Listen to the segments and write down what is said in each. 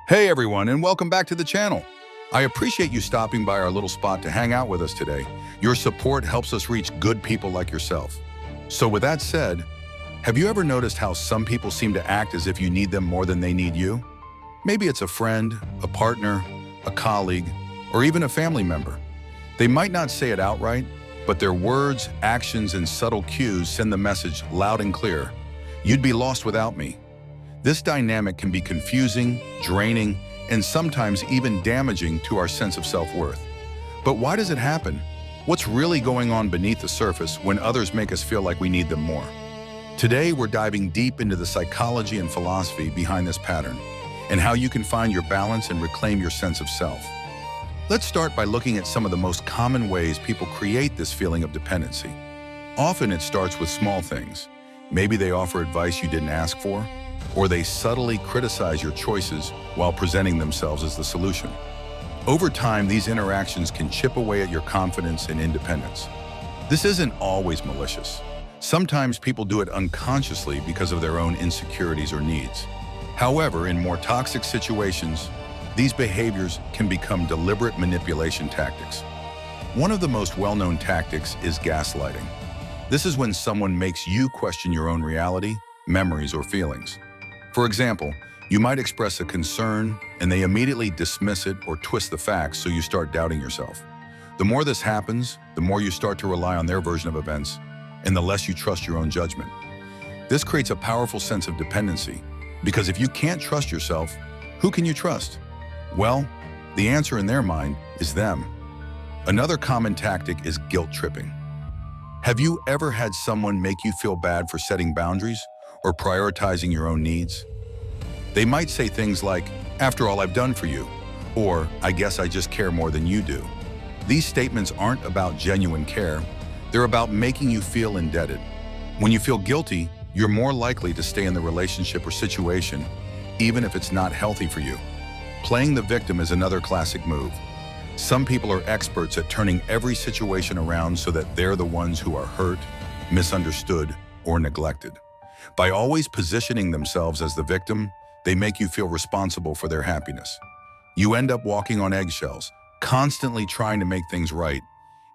Hey everyone, and welcome back to the channel. I appreciate you stopping by our little spot to hang out with us today. Your support helps us reach good people like yourself. So with that said, have you ever noticed how some people seem to act as if you need them more than they need you? Maybe it's a friend, a partner, a colleague, or even a family member. They might not say it outright, but their words, actions, and subtle cues send the message loud and clear. You'd be lost without me. This dynamic can be confusing, draining, and sometimes even damaging to our sense of self-worth. But why does it happen? What's really going on beneath the surface when others make us feel like we need them more? Today, we're diving deep into the psychology and philosophy behind this pattern, and how you can find your balance and reclaim your sense of self. Let's start by looking at some of the most common ways people create this feeling of dependency. Often it starts with small things. Maybe they offer advice you didn't ask for, or they subtly criticize your choices while presenting themselves as the solution. Over time, these interactions can chip away at your confidence and independence. This isn't always malicious. Sometimes people do it unconsciously because of their own insecurities or needs. However, in more toxic situations, these behaviors can become deliberate manipulation tactics. One of the most well-known tactics is gaslighting. This is when someone makes you question your own reality, memories, or feelings. For example, you might express a concern and they immediately dismiss it or twist the facts so you start doubting yourself. The more this happens, the more you start to rely on their version of events and the less you trust your own judgment. This creates a powerful sense of dependency because if you can't trust yourself, who can you trust? Well, the answer in their mind is them. Another common tactic is guilt tripping. Have you ever had someone make you feel bad for setting boundaries or prioritizing your own needs? They might say things like, "After all I've done for you," or "I guess I just care more than you do." These statements aren't about genuine care, they're about making you feel indebted. When you feel guilty, you're more likely to stay in the relationship or situation, even if it's not healthy for you. Playing the victim is another classic move. Some people are experts at turning every situation around so that they're the ones who are hurt, misunderstood, or neglected. By always positioning themselves as the victim, they make you feel responsible for their happiness. You end up walking on eggshells, constantly trying to make things right,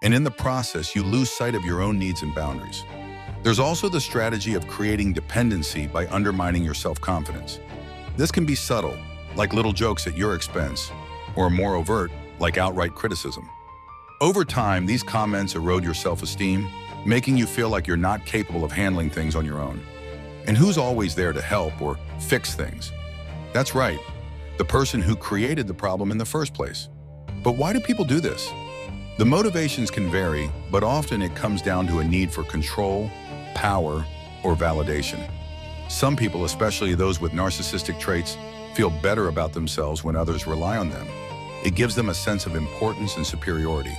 and in the process, you lose sight of your own needs and boundaries. There's also the strategy of creating dependency by undermining your self-confidence. This can be subtle, like little jokes at your expense, or more overt, like outright criticism. Over time, these comments erode your self-esteem, making you feel like you're not capable of handling things on your own. And who's always there to help or fix things? That's right, the person who created the problem in the first place. But why do people do this? The motivations can vary, but often it comes down to a need for control, power, or validation. Some people, especially those with narcissistic traits, feel better about themselves when others rely on them. It gives them a sense of importance and superiority.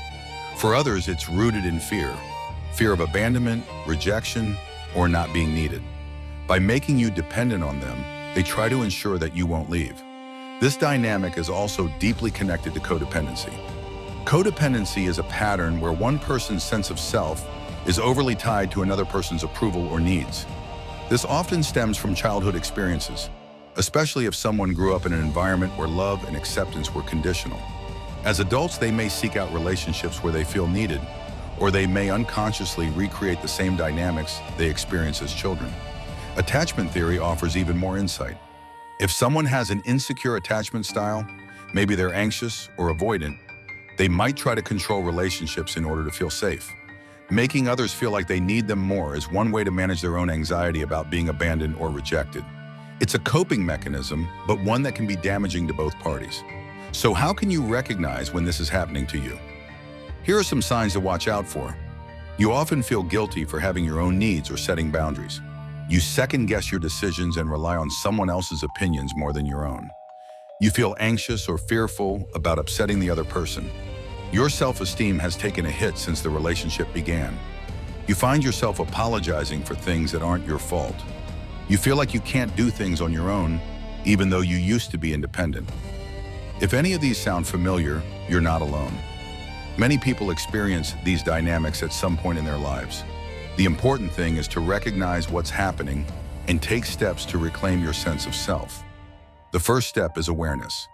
For others, it's rooted in fear of abandonment, rejection, or not being needed. By making you dependent on them, they try to ensure that you won't leave. This dynamic is also deeply connected to codependency. Codependency is a pattern where one person's sense of self is overly tied to another person's approval or needs. This often stems from childhood experiences, especially if someone grew up in an environment where love and acceptance were conditional. As adults, they may seek out relationships where they feel needed, or they may unconsciously recreate the same dynamics they experienced as children. Attachment theory offers even more insight. If someone has an insecure attachment style, maybe they're anxious or avoidant, they might try to control relationships in order to feel safe. Making others feel like they need them more is one way to manage their own anxiety about being abandoned or rejected. It's a coping mechanism, but one that can be damaging to both parties. So how can you recognize when this is happening to you? Here are some signs to watch out for. You often feel guilty for having your own needs or setting boundaries. You second-guess your decisions and rely on someone else's opinions more than your own. You feel anxious or fearful about upsetting the other person. Your self-esteem has taken a hit since the relationship began. You find yourself apologizing for things that aren't your fault. You feel like you can't do things on your own, even though you used to be independent. If any of these sound familiar, you're not alone. Many people experience these dynamics at some point in their lives. The important thing is to recognize what's happening and take steps to reclaim your sense of self. The first step is awareness.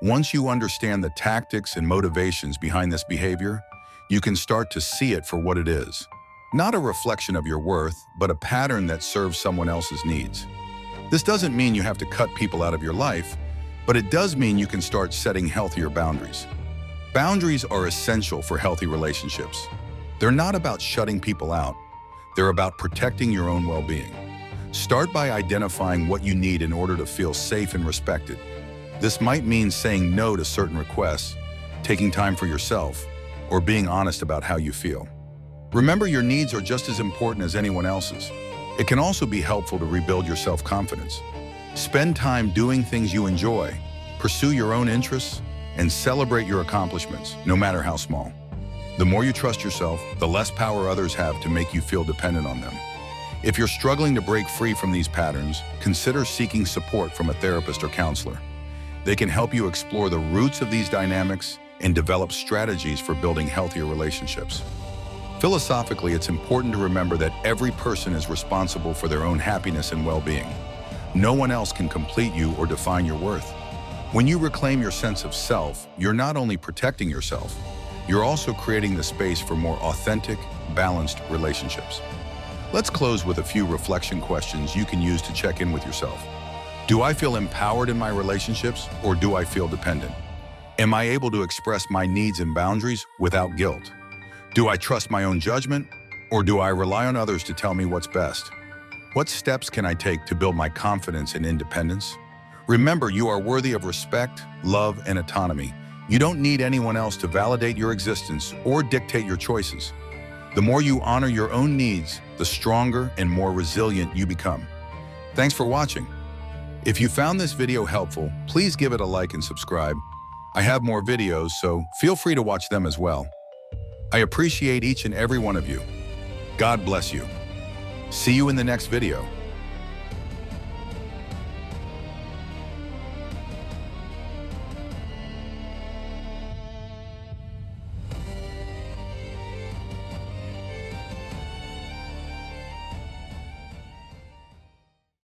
Once you understand the tactics and motivations behind this behavior, you can start to see it for what it is. Not a reflection of your worth, but a pattern that serves someone else's needs. This doesn't mean you have to cut people out of your life, but it does mean you can start setting healthier boundaries. Boundaries are essential for healthy relationships. They're not about shutting people out. They're about protecting your own well-being. Start by identifying what you need in order to feel safe and respected. This might mean saying no to certain requests, taking time for yourself, or being honest about how you feel. Remember, your needs are just as important as anyone else's. It can also be helpful to rebuild your self-confidence. Spend time doing things you enjoy, pursue your own interests, and celebrate your accomplishments, no matter how small. The more you trust yourself, the less power others have to make you feel dependent on them. If you're struggling to break free from these patterns, consider seeking support from a therapist or counselor. They can help you explore the roots of these dynamics and develop strategies for building healthier relationships. Philosophically, it's important to remember that every person is responsible for their own happiness and well-being. No one else can complete you or define your worth. When you reclaim your sense of self, you're not only protecting yourself, you're also creating the space for more authentic, balanced relationships. Let's close with a few reflection questions you can use to check in with yourself. Do I feel empowered in my relationships, or do I feel dependent? Am I able to express my needs and boundaries without guilt? Do I trust my own judgment, or do I rely on others to tell me what's best? What steps can I take to build my confidence and independence? Remember, you are worthy of respect, love, and autonomy. You don't need anyone else to validate your existence or dictate your choices. The more you honor your own needs, the stronger and more resilient you become. Thanks for watching. If you found this video helpful, please give it a like and subscribe. I have more videos, so feel free to watch them as well. I appreciate each and every one of you. God bless you. See you in the next video.